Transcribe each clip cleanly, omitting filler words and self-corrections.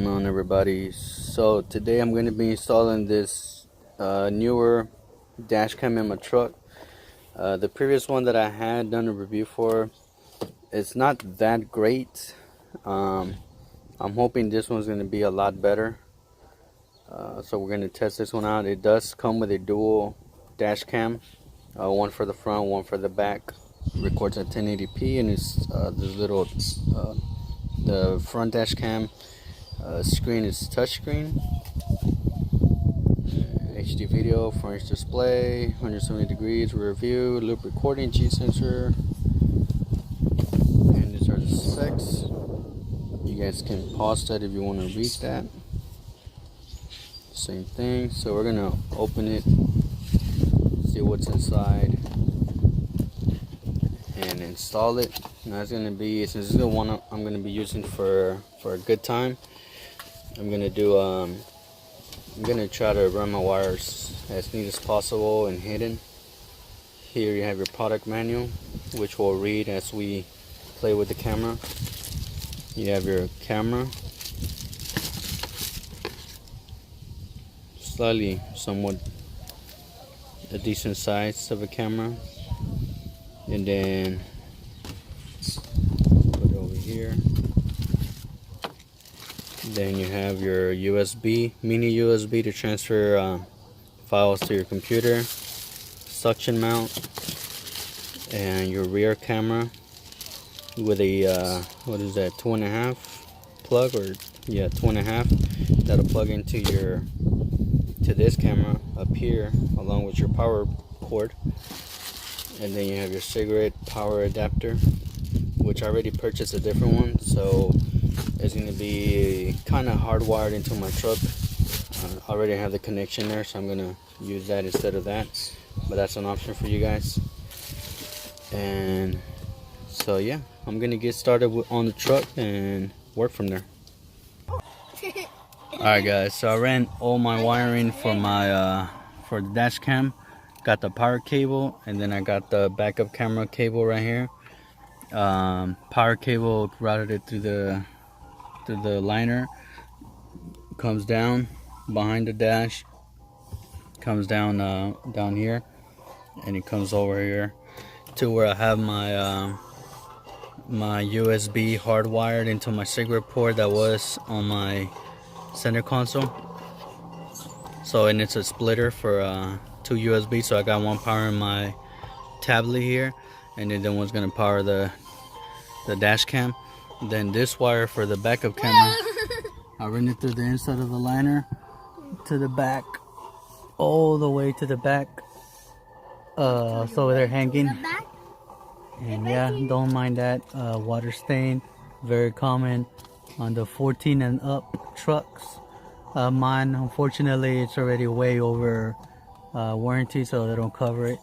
going on, everybody? So today I'm going to be installing this newer dash cam in my truck. The previous one that I had done a review for, it's not that great. I'm hoping this one's going to be a lot better. So we're going to test this one out. It does come with a dual dash cam, one for the front, one for the back. Records at 1080p, and it's this little the front dash cam screen is touchscreen, HD video, front inch display, 170 degrees, rear view, loop recording, G sensor, and these are the specs. You guys can pause that if you want to read that. Same thing. So we're gonna open it, see what's inside, and install it. Now it's gonna be, since this is the one I'm gonna be using for a good time, I'm gonna do I'm gonna try to run my wires as neat as possible and hidden. Here you have your product manual, which will read as we play with the camera. You have your camera, slightly somewhat a decent size of a camera, and then put it over here. Then you have your USB, mini USB to transfer files to your computer, suction mount, and your rear camera with a what is that, 2.5 plug, or yeah, 2.5. That'll plug into this camera up here along with your power cord. And then you have your cigarette power adapter, which I already purchased a different one, so it's going to be kind of hardwired into my truck. I already have the connection there, so I'm going to use that instead of that, but that's an option for you guys. And so yeah, I'm going to get started on the truck and work from there. Alright guys, so I ran all my wiring for my for the dash cam. Got the power cable, and then I got the backup camera cable right here. Power cable, routed it through the liner, comes down behind the dash, comes down down here, and it comes over here to where I have my my USB hardwired into my cigarette port that was on my center console. So, and it's a splitter for 2 USB, so I got one powering my tablet here, and then the one's gonna power the dash cam. Then this wire for the backup camera, I run it through the inside of the liner to the back, all the way to the back. So they're hanging, and yeah, don't mind that water stain, very common on the 14 and up trucks. Mine, unfortunately, it's already way over warranty, so they don't cover it.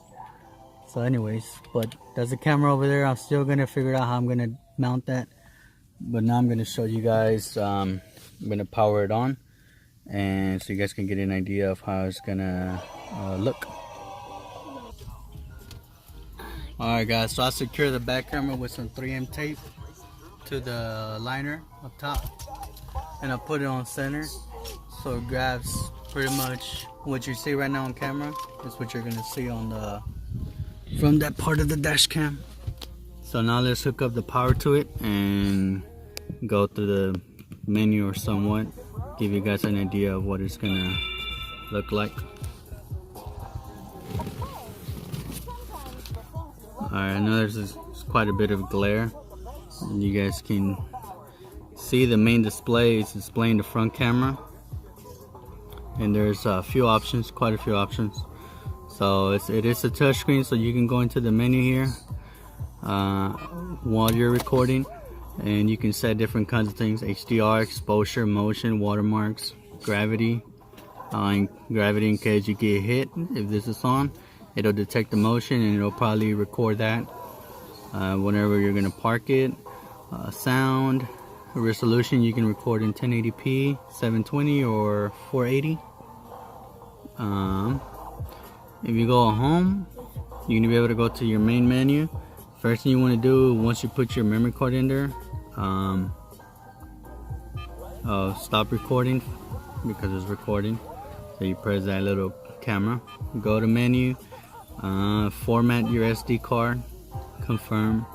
So anyways, but there's a camera over there. I'm still gonna figure out how I'm gonna mount that, but now I'm gonna show you guys. I'm gonna power it on, and so you guys can get an idea of how it's gonna look. Alright guys, so I secure the back camera with some 3M tape to the liner up top, and I put it on center, so it grabs pretty much what you see right now on camera. That's what you're gonna see on the from that part of the dash cam. So now let's hook up the power to it and go through the menu, or somewhat give you guys an idea of what it's gonna look like. Alright, I know there's quite a bit of glare, and you guys can see the main display is displaying the front camera, and there's a few options, quite a few options. So it is a touch screen, so you can go into the menu here while you're recording, and you can set different kinds of things: HDR, exposure, motion, watermarks, gravity. Gravity, in case you get hit, if this is on, it'll detect the motion and it'll probably record that whenever you're gonna park it. Sound resolution, you can record in 1080p, 720, or 480. If you go home, you're gonna be able to go to your main menu. First thing you want to do, once you put your memory card in there, stop recording because it's recording. So you press that little camera, go to menu, format your SD card, confirm.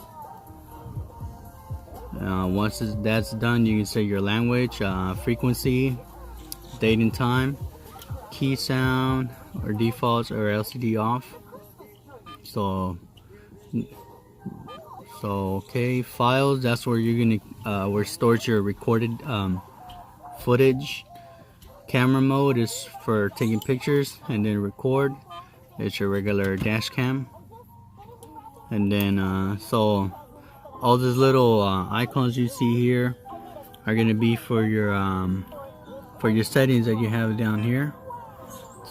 Once that's done, you can say your language, frequency, date and time, key sound or defaults or LCD off. So okay, files, that's where you're gonna where stores your recorded footage. Camera mode is for taking pictures, and then record, it's your regular dash cam. And then so all these little icons you see here are gonna be for your settings that you have down here.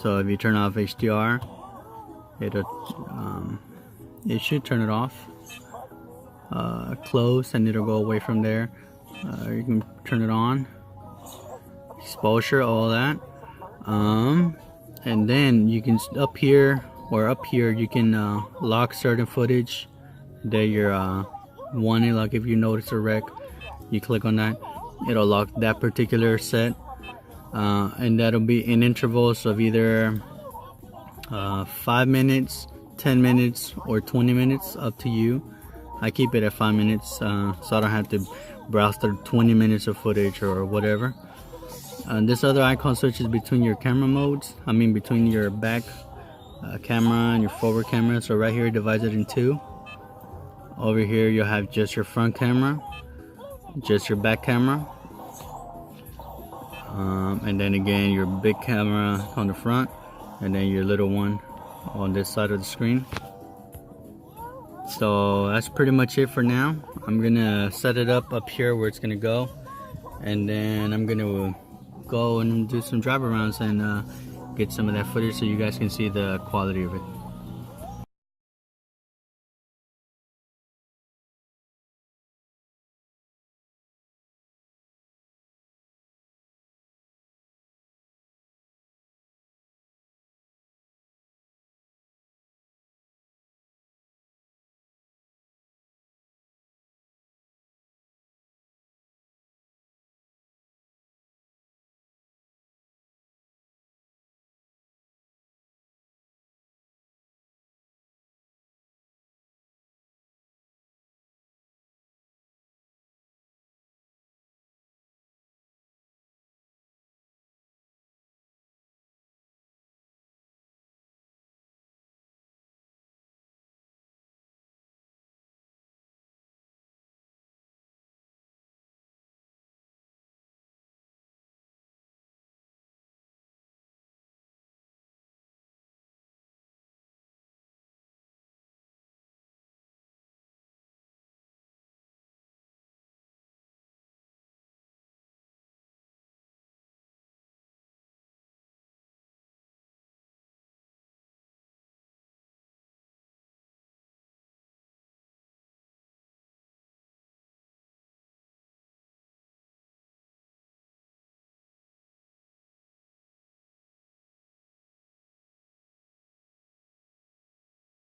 So if you turn off HDR, it should turn it off. Close, and it'll go away from there. You can turn it on, exposure, all that. And then you can up here you can lock certain footage that you're wanting. Like if you notice a wreck, you click on that, it'll lock that particular set, and that'll be in intervals of either 5 minutes, 10 minutes, or 20 minutes, up to you. I keep it at 5 minutes, so I don't have to browse through 20 minutes of footage or whatever. This other icon switches between your camera modes. I mean between your back camera and your forward camera. So right here it divides it in two. Over here you'll have just your front camera, just your back camera, and then again your big camera on the front, and then your little one on this side of the screen. So that's pretty much it for now. I'm gonna set it up here where it's gonna go, and then I'm gonna go and do some drive arounds and get some of that footage so you guys can see the quality of it.